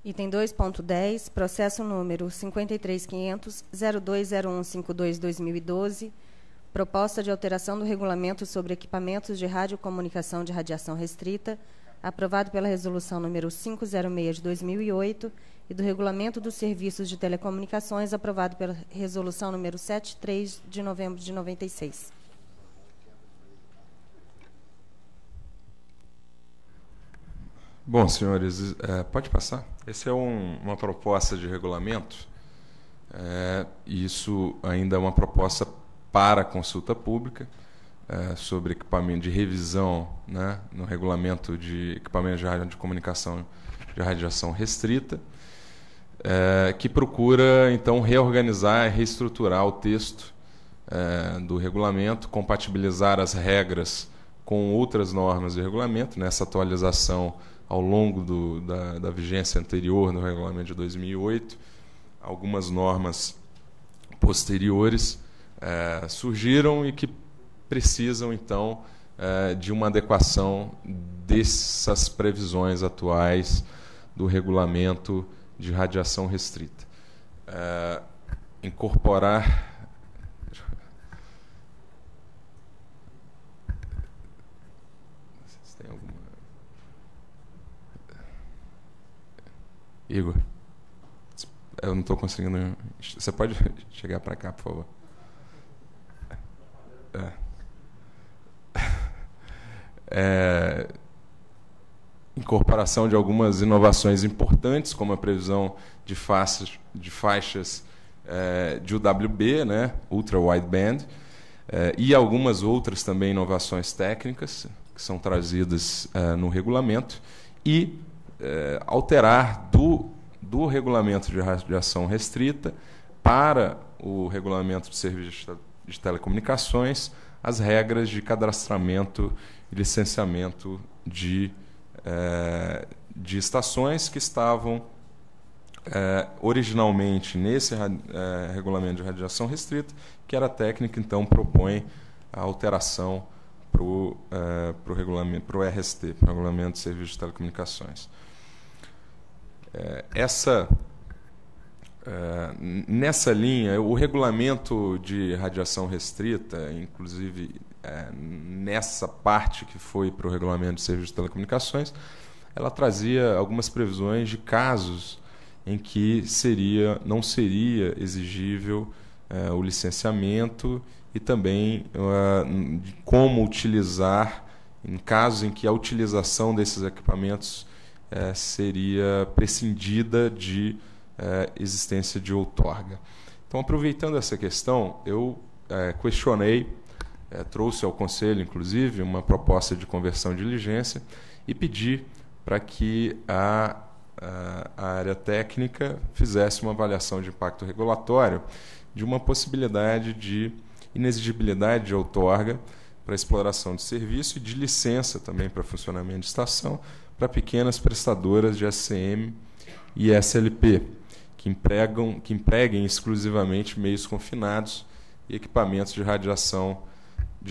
Item 2.10, processo número 53.500.020152/2012, proposta de alteração do regulamento sobre equipamentos de radiocomunicação de radiação restrita, aprovado pela resolução número 506 de 2008, e do regulamento dos serviços de telecomunicações, aprovado pela resolução número 73 de novembro de 96. Bom, senhores, pode passar. Essa é uma proposta de regulamento. Isso ainda é uma proposta para consulta pública sobre equipamento de revisão, né, no regulamento de equipamento de radiocomunicação de radiação restrita, que procura, então, reorganizar e reestruturar o texto do regulamento, compatibilizar as regras com outras normas de regulamento, nessa atualização ao longo da vigência anterior no regulamento de 2008, algumas normas posteriores surgiram e que precisam, então, de uma adequação dessas previsões atuais do regulamento de radiação restrita. Incorporar... Igor, eu não estou conseguindo... Você pode chegar para cá, por favor? Incorporação de algumas inovações importantes, como a previsão de faixas de UWB, né, Ultra Wideband, e algumas outras também inovações técnicas que são trazidas no regulamento, e alterar do regulamento de radiação restrita para o regulamento de serviços de telecomunicações as regras de cadastramento e licenciamento de estações que estavam originalmente nesse regulamento de radiação restrita, que era técnica, então propõe a alteração para o regulamento, para o RST, para o Regulamento de Serviços de Telecomunicações. Nessa linha, o regulamento de radiação restrita, inclusive nessa parte que foi para o Regulamento de Serviços de Telecomunicações, ela trazia algumas previsões de casos em que não seria exigível o licenciamento e também de como utilizar, em casos em que a utilização desses equipamentos seria prescindida de existência de outorga. Então, aproveitando essa questão, eu questionei, trouxe ao Conselho, inclusive, uma proposta de conversão de diligência e pedi para que a área técnica fizesse uma avaliação de impacto regulatório de uma possibilidade de inexigibilidade de outorga para exploração de serviço e de licença também para funcionamento de estação para pequenas prestadoras de SCM e SLP, que empreguem exclusivamente meios confinados e equipamentos de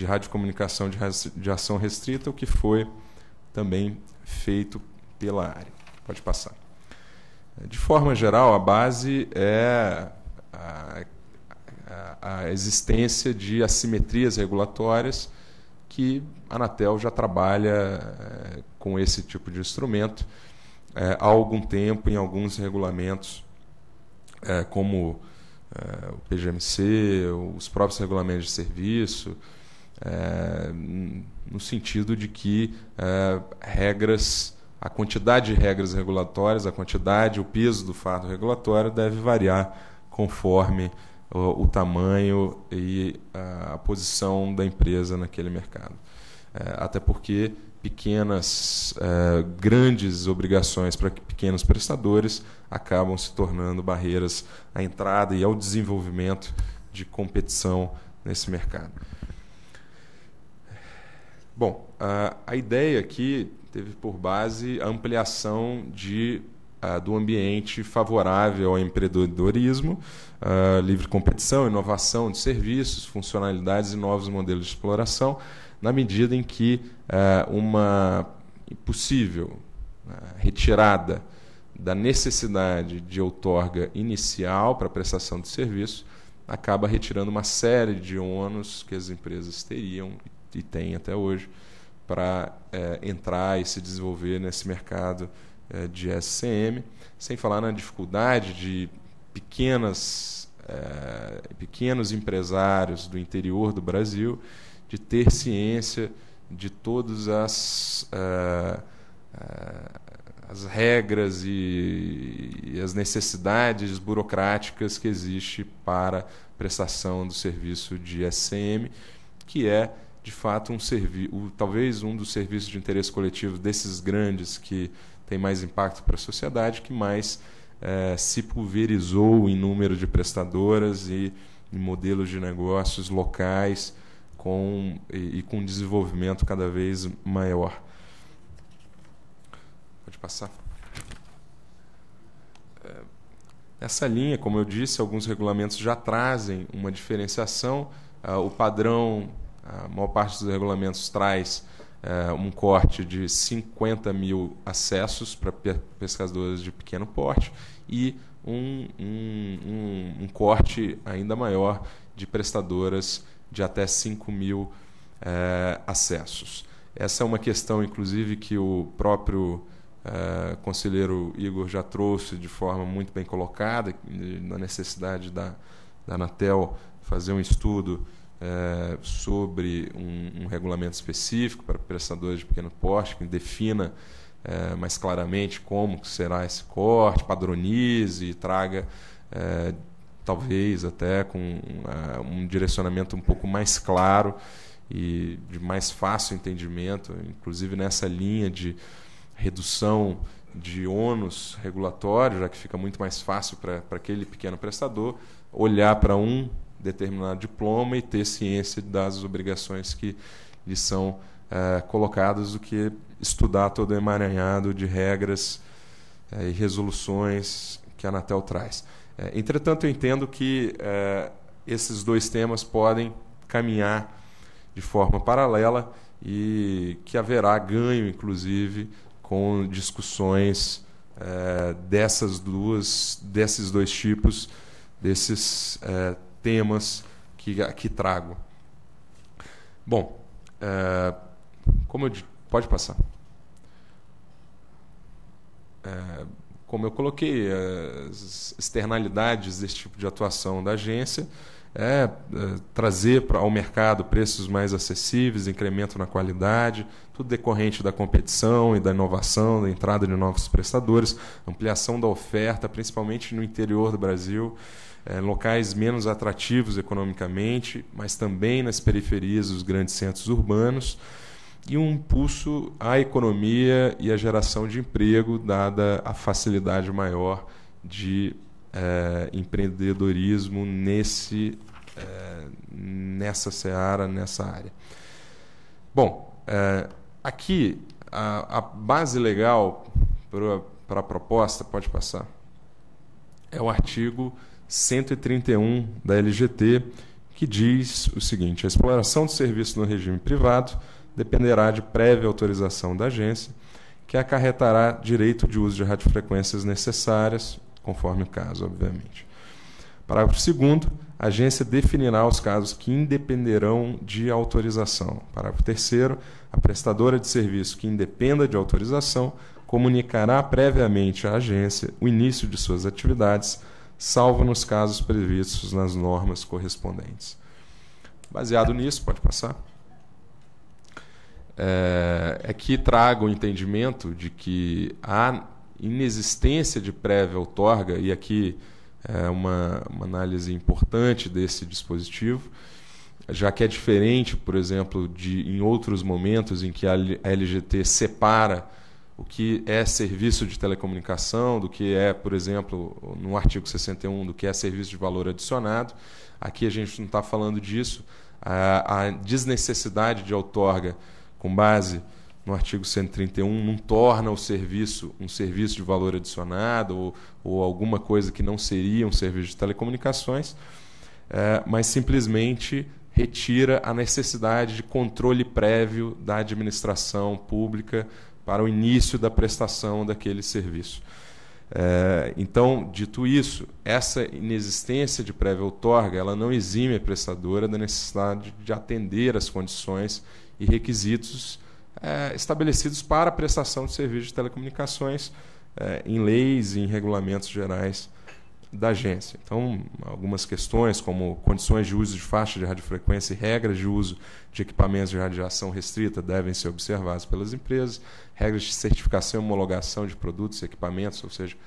radiocomunicação de ação restrita, o que foi também feito pela área. Pode passar. De forma geral, a base é a existência de assimetrias regulatórias que a Anatel já trabalha com esse tipo de instrumento há algum tempo em alguns regulamentos, como o PGMC, os próprios regulamentos de serviço, no sentido de que a quantidade de regras regulatórias, o peso do fardo regulatório deve variar conforme o tamanho e a posição da empresa naquele mercado. Até porque grandes obrigações para pequenos prestadores acabam se tornando barreiras à entrada e ao desenvolvimento de competição nesse mercado. Bom, a ideia aqui teve por base a ampliação do ambiente favorável ao empreendedorismo, livre competição, inovação de serviços, funcionalidades e novos modelos de exploração, na medida em que uma possível retirada da necessidade de outorga inicial para a prestação de serviço, acaba retirando uma série de ônus que as empresas teriam e têm até hoje para entrar e se desenvolver nesse mercado de SCM, sem falar na dificuldade de pequenos empresários do interior do Brasil de ter ciência de todas as regras e as necessidades burocráticas que existe para prestação do serviço de SCM, que é, de fato, talvez um dos serviços de interesse coletivo desses grandes que tem mais impacto para a sociedade, que mais se pulverizou em número de prestadoras e em modelos de negócios locais com desenvolvimento cada vez maior. Pode passar. Nessa linha, como eu disse, alguns regulamentos já trazem uma diferenciação. O padrão, a maior parte dos regulamentos traz um corte de 50 mil acessos para pescadores de pequeno porte e um corte ainda maior de prestadoras de até 5 mil acessos. Essa é uma questão, inclusive, que o próprio conselheiro Igor já trouxe de forma muito bem colocada, na necessidade da Anatel fazer um estudo sobre um regulamento específico para prestadores de pequeno porte, que defina mais claramente como será esse corte, padronize e traga, talvez até com um direcionamento um pouco mais claro e de mais fácil entendimento, inclusive nessa linha de redução de ônus regulatório, já que fica muito mais fácil para aquele pequeno prestador olhar para um determinado diploma e ter ciência das obrigações que lhe são colocadas, do que estudar todo o emaranhado de regras e resoluções que a Anatel traz. Entretanto, eu entendo que esses dois temas podem caminhar de forma paralela e que haverá ganho, inclusive, com discussões desses dois tipos, desses temas que trago. Bom, pode passar. Como eu coloquei, as externalidades desse tipo de atuação da agência trazer ao mercado preços mais acessíveis, incremento na qualidade, tudo decorrente da competição e da inovação, da entrada de novos prestadores, ampliação da oferta, principalmente no interior do Brasil, locais menos atrativos economicamente, mas também nas periferias dos grandes centros urbanos, e um impulso à economia e à geração de emprego, dada a facilidade maior de empreendedorismo nessa seara, nessa área. Bom, aqui a base legal para a proposta, pode passar, é o artigo 131 da LGT, que diz o seguinte: a exploração de serviço no regime privado dependerá de prévia autorização da agência, que acarretará direito de uso de radiofrequências necessárias, conforme o caso, obviamente. Parágrafo 2º, a agência definirá os casos que independerão de autorização. Parágrafo 3º, a prestadora de serviço que independa de autorização comunicará previamente à agência o início de suas atividades, salvo nos casos previstos nas normas correspondentes. Baseado nisso, pode passar. Aqui trago o entendimento de que a inexistência de prévia outorga, e aqui é uma análise importante desse dispositivo, já que é diferente, por exemplo, em outros momentos em que a LGT separa o que é serviço de telecomunicação do que é, por exemplo, no artigo 61, do que é serviço de valor adicionado. Aqui a gente não está falando disso. A desnecessidade de outorga com base no artigo 131 não torna o serviço um serviço de valor adicionado ou alguma coisa que não seria um serviço de telecomunicações, mas simplesmente retira a necessidade de controle prévio da administração pública para o início da prestação daquele serviço. Então, dito isso, essa inexistência de prévia outorga, ela não exime a prestadora da necessidade de atender às condições e requisitos estabelecidos para a prestação de serviços de telecomunicações em leis e em regulamentos gerais da agência. Então, algumas questões como condições de uso de faixa de radiofrequência e regras de uso de equipamentos de radiação restrita devem ser observadas pelas empresas, regras de certificação e homologação de produtos e equipamentos, ou seja,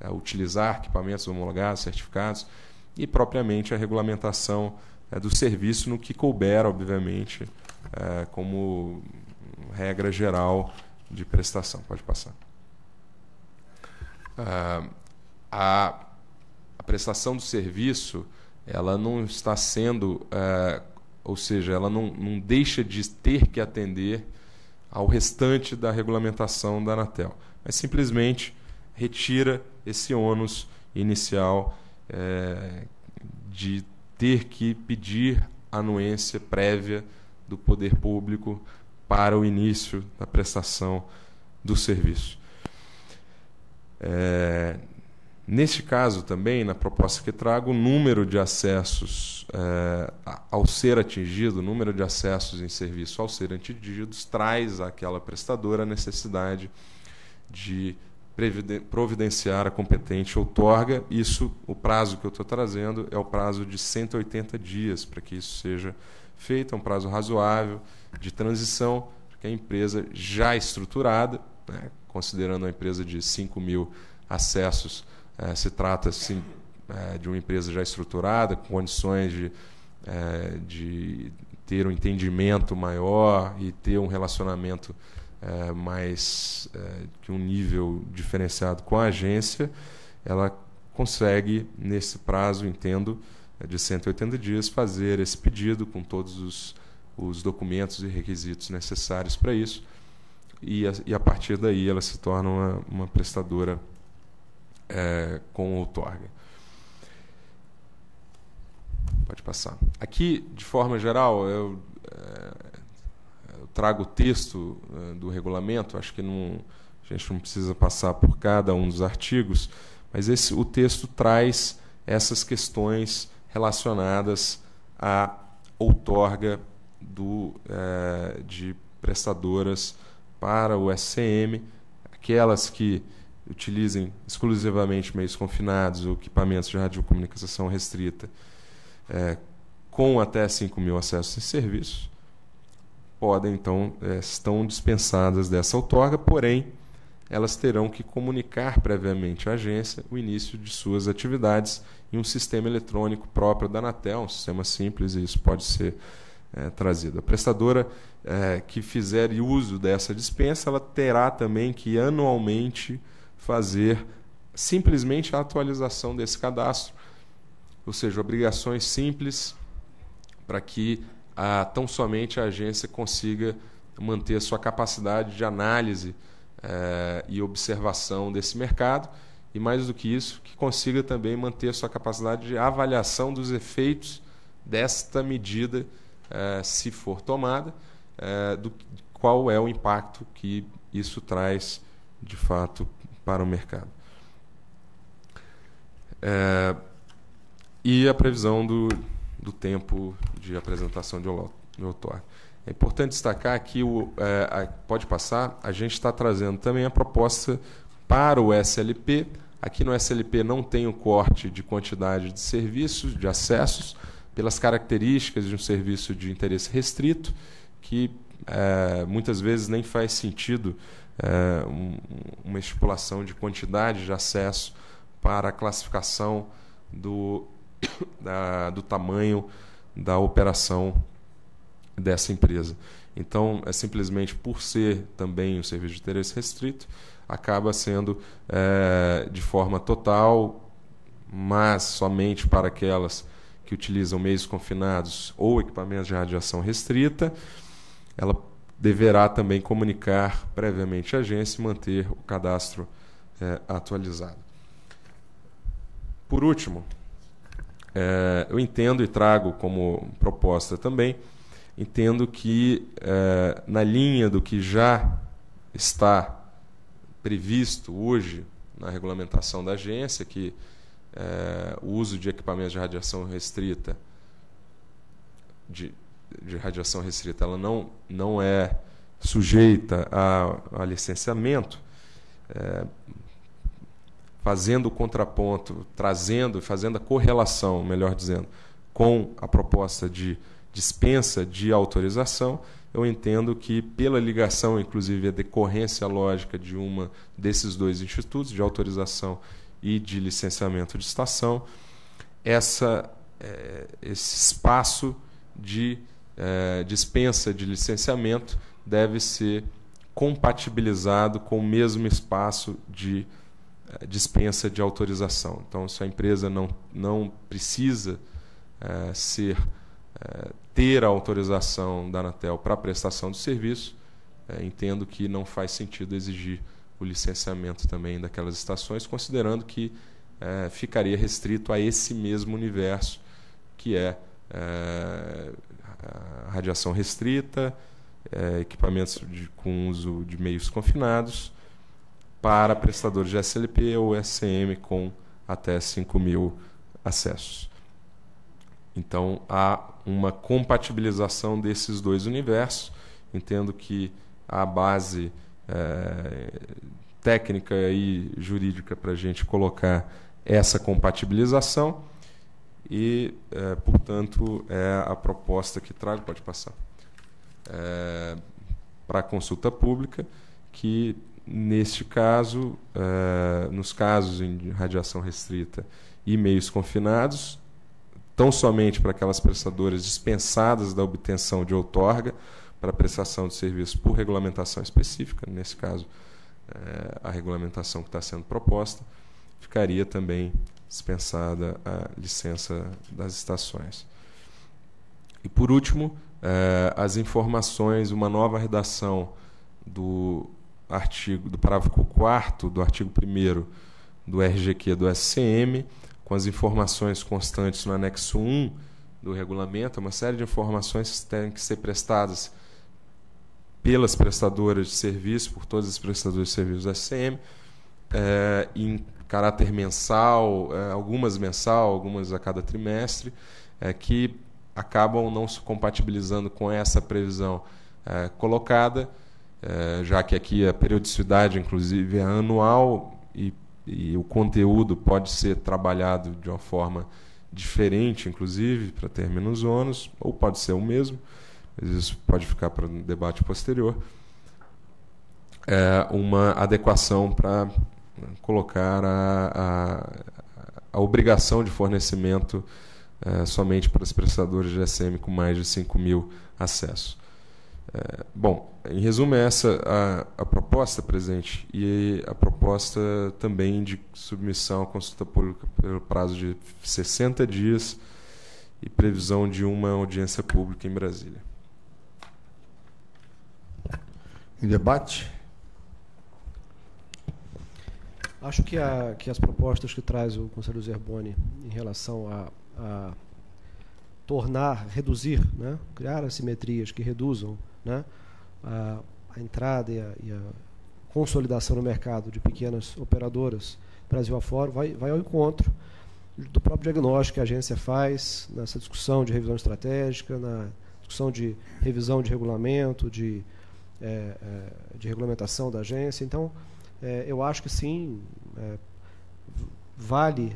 utilizar equipamentos homologados, certificados, e propriamente a regulamentação do serviço no que couber, obviamente, como regra geral de prestação. Pode passar. A prestação do serviço, ela não está sendo, ou seja, ela não deixa de ter que atender ao restante da regulamentação da Anatel, mas simplesmente retira esse ônus inicial de ter que pedir anuência prévia do poder público para o início da prestação do serviço. Neste caso também, na proposta que trago, o número de acessos ao ser atingido, o número de acessos em serviço ao ser atingidos, traz àquela prestadora a necessidade de providenciar a competente outorga. Isso, o prazo que eu estou trazendo é o prazo de 180 dias para que isso seja feito, é um prazo razoável de transição, porque a empresa já estruturada, né, considerando a empresa de 5.000 acessos, se trata sim, de uma empresa já estruturada, com condições de ter um entendimento maior e ter um relacionamento mais que um nível diferenciado com a agência. Ela consegue, nesse prazo, entendo, de 180 dias, fazer esse pedido com todos os documentos e requisitos necessários para isso, e a partir daí ela se torna uma prestadora com outorga. Pode passar. Aqui, de forma geral, eu trago o texto do regulamento. Acho que a gente não precisa passar por cada um dos artigos, mas o texto traz essas questões relacionadas à outorga de prestadoras para o SCM, aquelas que utilizem exclusivamente meios confinados ou equipamentos de radiocomunicação restrita com até 5.000 acessos em serviço, podem, então, estão dispensadas dessa outorga, porém, elas terão que comunicar previamente à agência o início de suas atividades em um sistema eletrônico próprio da Anatel, um sistema simples, e isso pode ser trazido. A prestadora que fizer uso dessa dispensa, ela terá também que anualmente fazer simplesmente a atualização desse cadastro, ou seja, obrigações simples para que tão somente a agência consiga manter a sua capacidade de análise e observação desse mercado, e mais do que isso, que consiga também manter a sua capacidade de avaliação dos efeitos desta medida, se for tomada, qual é o impacto que isso traz de fato para o mercado. E a previsão do tempo de apresentação de outorga. É importante destacar que, pode passar, a gente está trazendo também a proposta para o SLP. Aqui no SLP não tem o corte de quantidade de serviços, de acessos, pelas características de um serviço de interesse restrito, que muitas vezes nem faz sentido uma estipulação de quantidade de acesso para a classificação do tamanho da operação dessa empresa. Então, simplesmente por ser também um serviço de interesse restrito, acaba sendo de forma total, mas somente para aquelas que utilizam meios confinados ou equipamentos de radiação restrita. Ela deverá também comunicar previamente à agência e manter o cadastro atualizado. Por último, eu entendo e trago como proposta também, entendo que, na linha do que já está previsto hoje na regulamentação da agência, que o uso de equipamentos de radiação restrita, de radiação restrita, ela não é sujeita a licenciamento, fazendo o contraponto, fazendo a correlação, melhor dizendo, com a proposta de dispensa de autorização, eu entendo que, pela ligação, inclusive, a decorrência lógica de desses dois institutos, de autorização e de licenciamento de estação, esse espaço de dispensa de licenciamento deve ser compatibilizado com o mesmo espaço de dispensa de autorização. Então, se a empresa não precisa ter a autorização da Anatel para a prestação do serviço, entendo que não faz sentido exigir o licenciamento também daquelas estações, considerando que ficaria restrito a esse mesmo universo, que é a radiação restrita, equipamentos com uso de meios confinados, para prestadores de SLP ou SCM com até 5.000 acessos. Então, há uma compatibilização desses dois universos. Entendo que a base técnica e jurídica para a gente colocar essa compatibilização e, portanto, é a proposta que traz, pode passar, para a consulta pública, que, neste caso, nos casos em radiação restrita e meios confinados, tão somente para aquelas prestadoras dispensadas da obtenção de outorga para prestação de serviço por regulamentação específica, nesse caso, a regulamentação que está sendo proposta, ficaria também dispensada a licença das estações. E, por último, as informações, uma nova redação do parágrafo 4º do artigo 1º do RGQ do SCM, com as informações constantes no anexo 1 do regulamento, uma série de informações que têm que ser prestadas pelas prestadoras de serviço, por todas as prestadoras de serviços do SCM, em caráter mensal, algumas mensal, algumas a cada trimestre, que acabam não se compatibilizando com essa previsão colocada, já que aqui a periodicidade, inclusive, é anual e o conteúdo pode ser trabalhado de uma forma diferente, inclusive, para ter menos ônus, ou pode ser o mesmo, mas isso pode ficar para um debate posterior. Uma adequação para colocar a obrigação de fornecimento somente para os prestadores de SM com mais de 5.000 acessos. Bom, em resumo, essa a proposta, presidente, e a proposta também de submissão à consulta pública pelo prazo de 60 dias e previsão de uma audiência pública em Brasília. Em debate? Acho que as propostas que traz o conselheiro Zerboni em relação a reduzir, né, criar assimetrias que reduzam, né, a entrada e a consolidação no mercado de pequenas operadoras Brasil afora, vai ao encontro do próprio diagnóstico que a agência faz nessa discussão de revisão estratégica, na discussão de revisão de regulamento, de regulamentação da agência. Então, eu acho que sim, vale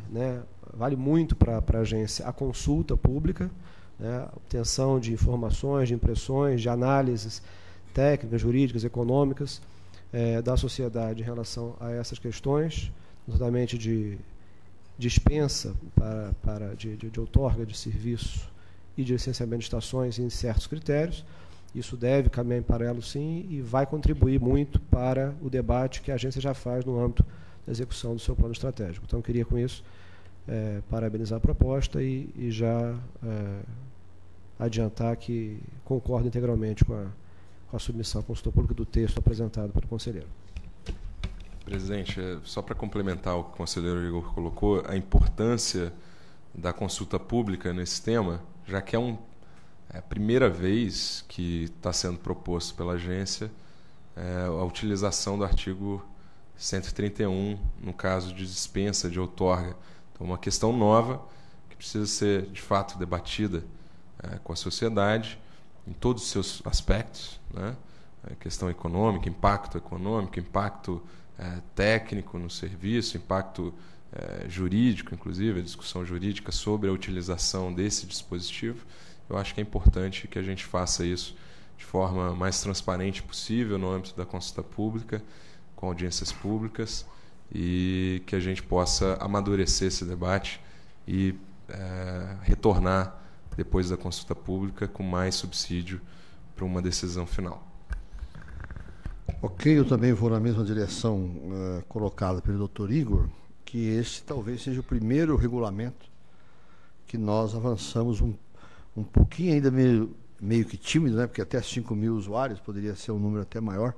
muito para a agência a consulta pública, né, a obtenção de informações, de impressões, de análises técnicas, jurídicas, econômicas da sociedade em relação a essas questões, notadamente de dispensa de outorga de serviço e de licenciamento de estações em certos critérios. Isso deve caminhar em paralelo, sim, e vai contribuir muito para o debate que a agência já faz no âmbito da execução do seu plano estratégico. Então, eu queria, com isso, parabenizar a proposta e já adiantar que concordo integralmente com a submissão à consulta pública do texto apresentado pelo conselheiro. Presidente, só para complementar o que o conselheiro Igor colocou, a importância da consulta pública nesse tema, já que é a primeira vez que está sendo proposto pela agência a utilização do artigo 131 no caso de dispensa de outorga. Então, uma questão nova que precisa ser, de fato, debatida com a sociedade em todos os seus aspectos, né? Questão econômica, impacto técnico no serviço, impacto jurídico, inclusive, a discussão jurídica sobre a utilização desse dispositivo. Eu acho que é importante que a gente faça isso de forma mais transparente possível no âmbito da consulta pública, com audiências públicas, e que a gente possa amadurecer esse debate e retornar depois da consulta pública com mais subsídio para uma decisão final. Ok, eu também vou na mesma direção colocada pelo Dr. Igor, que esse talvez seja o primeiro regulamento que nós avançamos um pouquinho, ainda meio que tímido, né? Porque até 5.000 usuários, poderia ser um número até maior.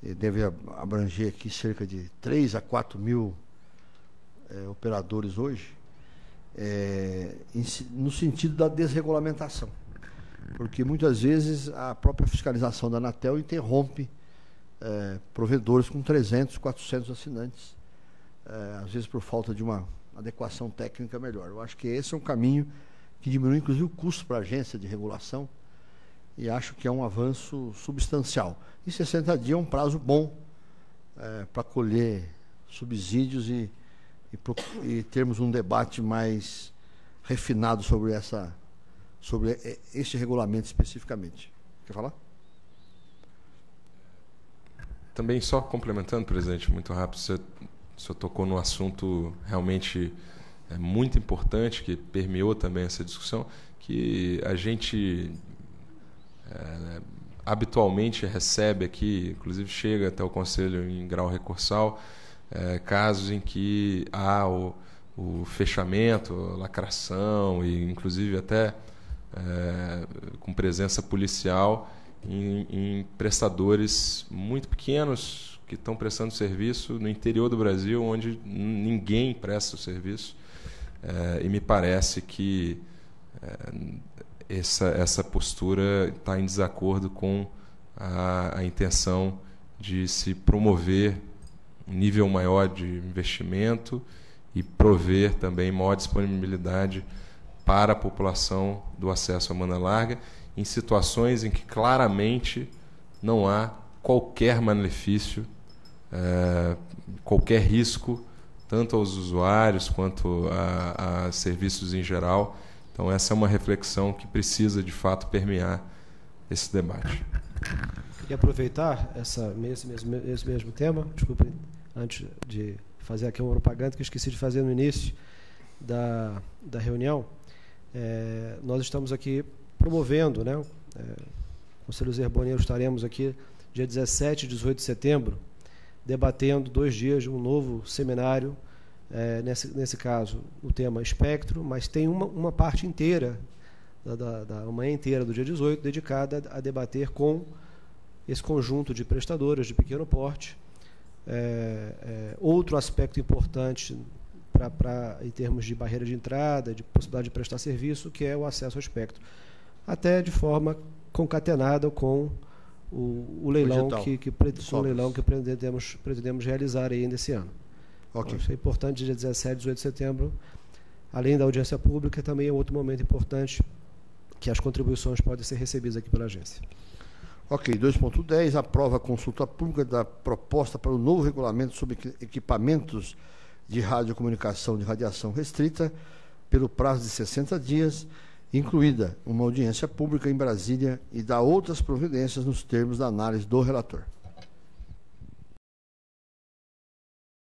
Deve abranger aqui cerca de 3 a 4.000 operadores hoje, no sentido da desregulamentação. Porque muitas vezes a própria fiscalização da Anatel interrompe provedores com 300, 400 assinantes, às vezes por falta de uma adequação técnica melhor. Eu acho que esse é um caminho que diminui, inclusive, o custo para a agência de regulação, e acho que é um avanço substancial. E 60 dias é um prazo bom para colher subsídios e termos um debate mais refinado sobre este regulamento especificamente. Quer falar? Também, só complementando, presidente, muito rápido, o senhor tocou no assunto realmente muito importante, que permeou também essa discussão, que a gente habitualmente recebe aqui, inclusive chega até o Conselho em grau recursal, casos em que há o fechamento, a lacração, e inclusive até com presença policial em prestadores muito pequenos que estão prestando serviço no interior do Brasil, onde ninguém presta o serviço. E me parece que essa postura está em desacordo com a intenção de se promover um nível maior de investimento e prover também maior disponibilidade para a população do acesso à banda larga, em situações em que claramente não há qualquer malefício, qualquer risco, tanto aos usuários quanto a serviços em geral. Então, essa é uma reflexão que precisa, de fato, permear esse debate. Queria aproveitar esse mesmo tema, desculpa, antes de fazer aqui uma propaganda que eu esqueci de fazer no início da reunião. Nós estamos aqui promovendo, né? Conselho Zerboni, estaremos aqui dia 17 e 18 de setembro, debatendo 2 dias de um novo seminário, nesse caso, o tema espectro, mas tem uma parte inteira, da manhã inteira do dia 18, dedicada a debater com esse conjunto de prestadoras de pequeno porte. Outro aspecto importante em termos de barreira de entrada, de possibilidade de prestar serviço, que é o acesso ao espectro, até de forma concatenada com o leilão que pretendemos realizar ainda esse ano. Okay. Então, isso é importante, dia 17 e 18 de setembro, além da audiência pública, também é outro momento importante que as contribuições podem ser recebidas aqui pela agência. Ok, 2.10, aprova a consulta pública da proposta para o novo regulamento sobre equipamentos de radiocomunicação de radiação restrita pelo prazo de 60 dias, incluída uma audiência pública em Brasília, e dá outras providências nos termos da análise do relator.